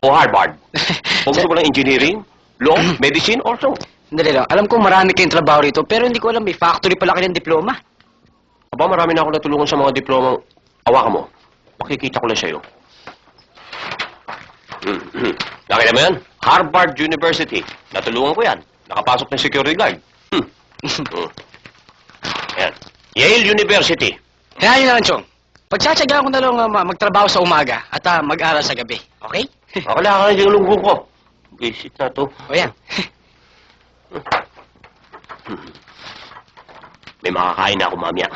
o Harvard? O gusto mo ng engineering, law, medicine, or so? Sandali lang. Alam ko marami kayong trabaho rito, pero hindi ko alam may factory pala kayo ng diploma. Aba, marami na ako natulungan sa mga diplomang awakan mo. Makikita ko lang sa'yo. Nakita mo yan? Harvard University. Natulungan ko yan. Nakapasok ng security guard. Yan. Yale University. Kaya yun lang, Chong. Pagtsatsagaan ko na lang magtrabaho sa umaga at mag-aral sa gabi. Okay? Wala ka na yung lungkong ko. Visit na to. O yan. May makakain na ako mamaya.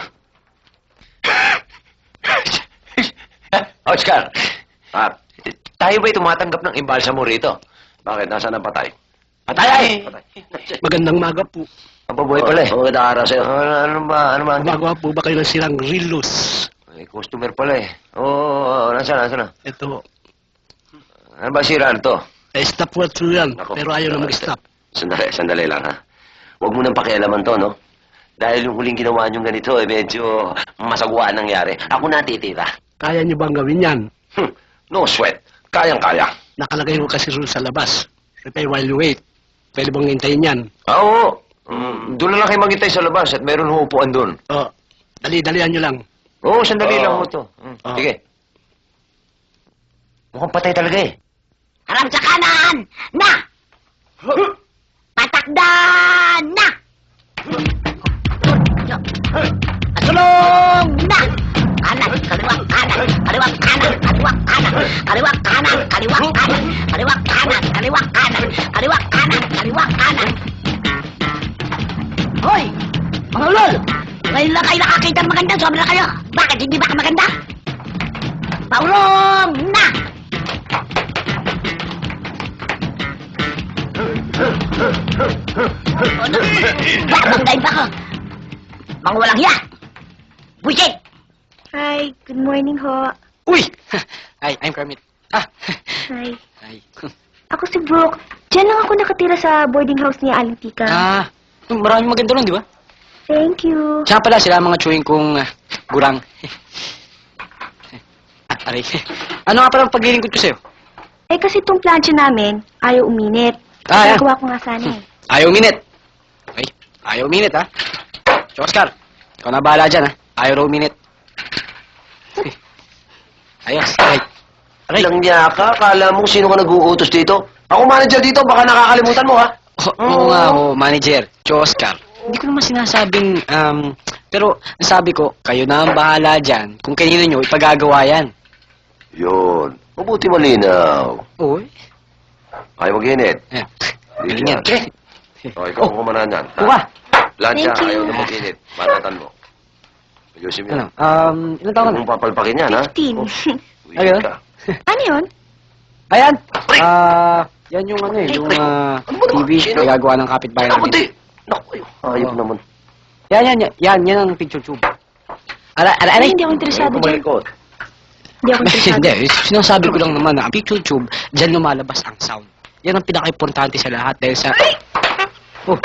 Oscar, tayo ba'y tumatanggap ng imbalsa mo rito? Bakit? Nasaan ang patay? Patay! Magandang maga po. Ang pabuhay pala eh. Magandang araw sa'yo. Ano ba? Gumagawa po ba kayo ng silang Rilos? May customer pala eh. Oo, nasaan na? Ito, Ano ba sira to? stop work through yan, Ako. pero ayaw na mag-stop. Sandali lang ha. Huwag mo nang pakialaman to, no? Dahil yung huling ginawa niyong ganito, medyo masagwa ang nangyari. Ako natitira. Kaya niyo bang gawin yan? No sweat. Kayang-kaya. Nakalagay ko kasi rule sa labas. Prepare while you wait. Pwede bang hintayin yan? Oo. Doon na lang kayo maghintay sa labas at meron huupuan doon. Oh, dali-dalian niyo lang. Oo, sandali lang ho to. Oo. Sige. Mukhang patay talaga eh. Harap sa kanan! Na! Patakdan! Na! Asulong! Na! Kanan, kaliwang kanan, kaliwang kanan, kaliwang kanan, kaliwang kanan, kaliwang kanan, kaliwang kanan, kaliwang kanan, kaliwang kanan, kaliwang kanan. Hoy! Mga ulol! Ngayon lang kayo nakakita ng maganda, sobra kayo. Bakit hindi ba ka maganda? Paulong! Na! Babangday ba ko? Mga walang hiya! Buisit! Hi, good morning ho. Uy! Hi, I'm Kermit. Hi. Hi. Ako si Brooke. Diyan lang ako nakatira sa boarding house ni Aling Tika. Maraming maganda lang, di ba? Thank you. Siya pala sila mga chewing kong gurang. Aray. Ano nga pala ang paglilingkod ko sa'yo? Eh kasi itong plancha namin, ayaw uminit. Yan. Nagawa ko nga sana eh. Ayaw minute. Okay? Ayaw minute, ha? So, Oscar, ikaw na bahala dyan, ha? Ayaw raw minute. Ayos. Aray. Aray. Lang niya ka, kala mo sino ka nag-uutos dito? Ako manager dito, baka nakakalimutan mo ha? Oo nga, manager. So, Oscar, hindi ko naman sinasabing, pero nasabi ko, kayo na ang bahala dyan kung kanino nyo ipagagawa yan. Yun. Mabuti malinaw. Oo. Ayaw mag-init. Eh, galing yan. O, ikaw ang kumanan yan. Kuha. Lansya, Thank you. ayaw na mag-init. Banatan mo. Ayusin mo Ano? yan. Ilan taon ka Huwag na? mong papalpakin yan, ha? 15. Weird Ayun. ka. Ano yun? Ayan! Yan yung ano eh, yung TV na gagawa ng kapitbahay Naku, namin. Naku, ayop Oo. naman. Yan ang picture tube. Ay, hindi ako interesado Ayun, dyan. kumalikot. Hindi ako interesado. Hindi, sinasabi ko lang naman na ang picture tube, dyan lumalabas ang sound. Yan ang pinaka-importante sa lahat dahil sa... Oh!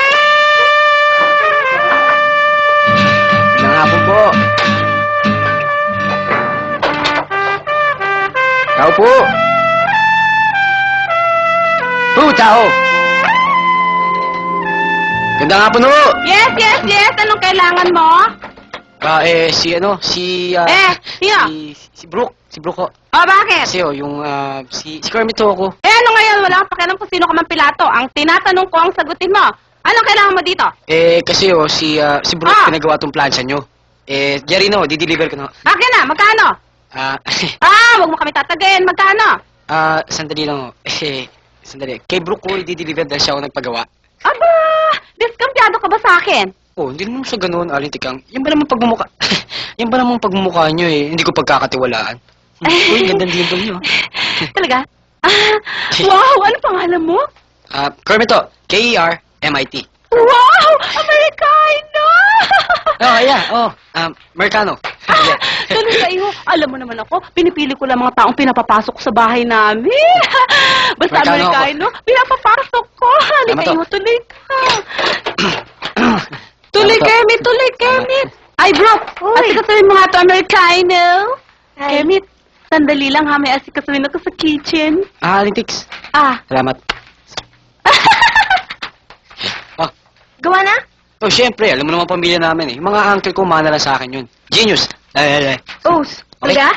Nangapon po! Tao po! Tao! Ganda nga po no! Yes! Anong kailangan mo? Si Brooke ko. O, bakit? Kasi yung, si Kermit ho ako. Ano ngayon? Wala kang pakialam kung sino ka man pilato. Ang tinatanong ko ang sagutin mo. Anong kailangan mo dito? Kasi si Brooke pinagawa tong plancha nyo. Jerry no, di-deliver ko na. Akin na, magkano? Huwag mo kami tatagayin. Magkano? Sandali lang ho. Sandali. Kay Brooke ko i-deliver dahil siya ako nagpagawa. Aba, diskampiado ka ba sa akin? Oh, hindi naman sa ganoon, Aling Tikang. Yan ba naman pagmumukha? Yan ba naman pagmumukha nyo eh? Hindi ko pagkakatiwalaan. Uy, gandang dimple nyo. Talaga? Wow! Ano pangalan mo? Kermit to. K-E-R-M-I-T. Wow! Americano! Americano. Ganun sa iyo. Alam mo naman ako, pinipili ko lang mga taong pinapapasok ko sa bahay namin. Basta Americano Americano, pinapapasok ko. Halika Tama to. iyo, tuloy ka. Tuloy, Kermit, tuloy, Kermit. Ay, bro, at ikaw sabihin mo nga to, Americano. Hi. Kermit, Sandali lang ha, may asikasuhin ako sa kitchen. Aling Tix. Salamat. Oh, Gawa na? oh, syempre, alam mo naman pamilya namin eh. Mga uncle ko, mana lang sa akin yun. Genius. Os, Okay. talaga?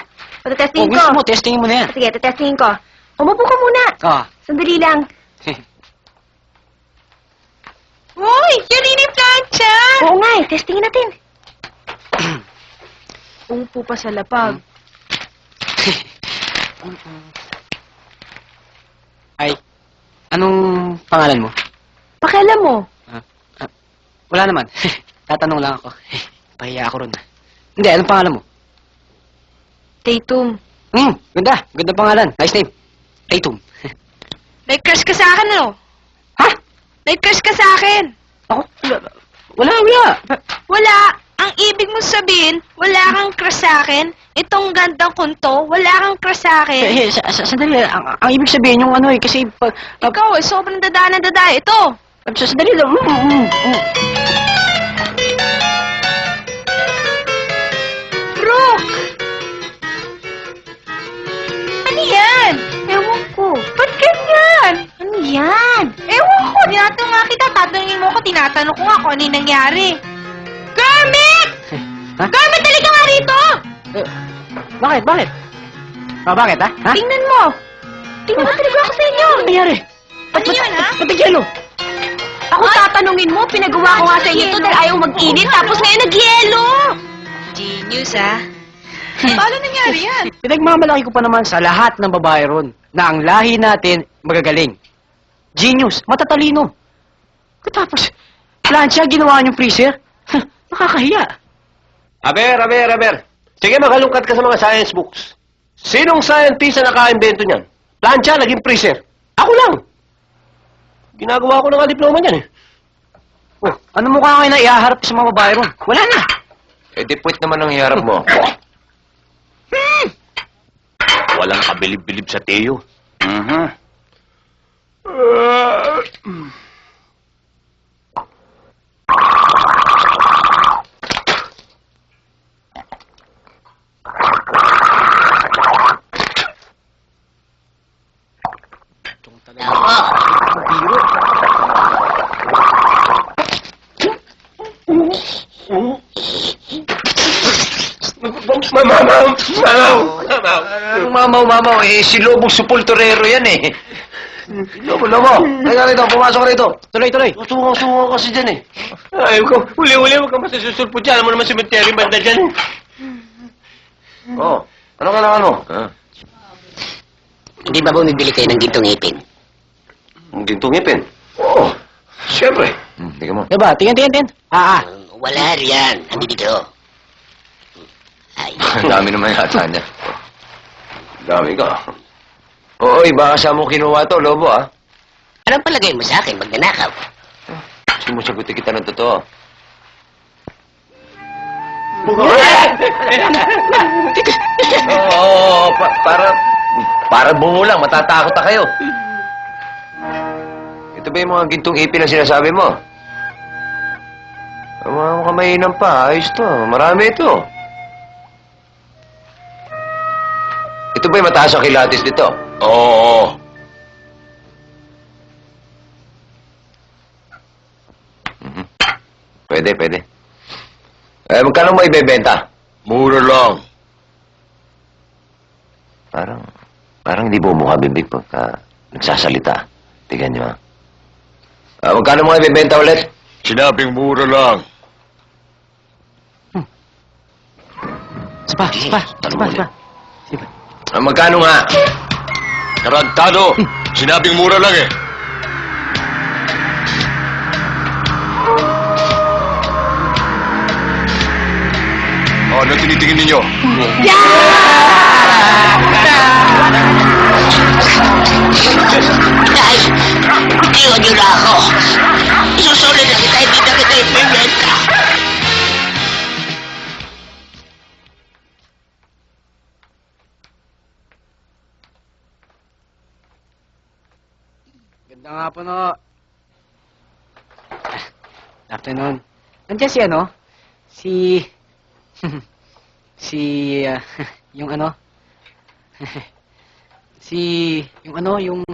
Patetestingin Oh, ko. gusto mo, testingin mo na yan. Sige, tetestingin ko. Umupo ka muna. Ah. Sandali lang. Uy, yan yung plancha! Oo nga eh, testingin natin. Umupo pa sa lapag. Ay, anong pangalan mo? Pakialam mo. Wala naman. Tatanong lang ako. Pahiya ako ron. Hindi, anong pangalan mo? Tatum. Ganda. Ganda pangalan. Nice name. Tatum. May crush ka sa akin, no? Ha? May crush ka sa akin. Ako? Wala. Wala. Ang ibig mo sabihin, wala kang crush sa akin. Itong gandang kunto, wala kang crush sa akin. Sandali. Ang ibig sabihin yung ano eh, kasi... Ikaw, sobrang dada na dada. Ito. Sandali lang. Brooke! Ano yan? Ewan ko. Ba't ganyan? Ano yan? Ewan ko, tinatanong nga kita. Tatanungin mo ko, tinatanong ko nga kung ano yung nangyari. Kermit! Ha? Kermit, talaga nga rito! Bakit? Bakit? Bakit ha? Tingnan mo. Tingnan mo talaga ako sa inyo. Ano nangyari? Ano yun, ha? Ba't yelo? Ako tatanungin mo, pinagawa ko nga sa inyo to dahil ayaw mag-init, tapos ngayon nag-yelo. Genius, ha? Paano nangyari yan? Pinagmamalaki ko pa naman sa lahat ng babae ron na ang lahi natin magagaling. Genius, matatalino. Katapos, plancha, ginawa niyong freezer? Nakakahiya. Aber. Sige, makalungkat ka sa mga science books. Sinong scientist na naka-invento niyan? Plancha, naging freezer. Ako lang. Ginagawa ko na nga diploma niyan eh. Oh, ano mukha kayo na iaharap sa mga babae ron? Wala na. Eh, di puwit naman ang hiharap mo. Walang kabilib-bilib sa Teo. Mhm. Mamaw, eh, si Lobong Supultorero yan eh. Lobo, teka rito, pumasok rito. Tuloy. Susungo kasi dyan eh. Ayaw ko. Uli-uli, huwag ka masasusulpot dyan. Alam mo naman cemetery banda dyan. Oh, ano kailangan mo? Hindi ba bumibili kayo ng gintong ipin? Ang gintong ipin? Oo, siyempre. Tingnan mo. Diba? Tingnan. Wala riyan. Andi dito. Ay. Ang dami naman yata niya. Dami ka. Oy, baka sa mo kinuha to, Lobo, ah. Anong palagay mo sa akin, magnanakaw? Sumusagutin kita ng totoo. Oo, para bumulang, matatakot na kayo. Ito ba yung mga gintong ipin na sinasabi mo? Mga kamahinan pa, ayos to. Marami ito. Ito ba yung mataas ang kilatis dito? Oo. Mhm. Pwede. Eh, magkano mo ibebenta? Mura lang. Parang hindi bumukha bibig pagka nagsasalita. Tignan nyo, ah. Magkano mo ibebenta ulit? Sinabing mura lang. Spa. Magkano nga? Tarantado! Sinabing mura lang eh. Oh, ano tinitingin ninyo? Ay! Iwan niyo na ako! Isusulit na kita, hindi na kita ipimenta! Ganda nga po, no. Afternoon. Nandiyan si ano? Si... yung ano? yung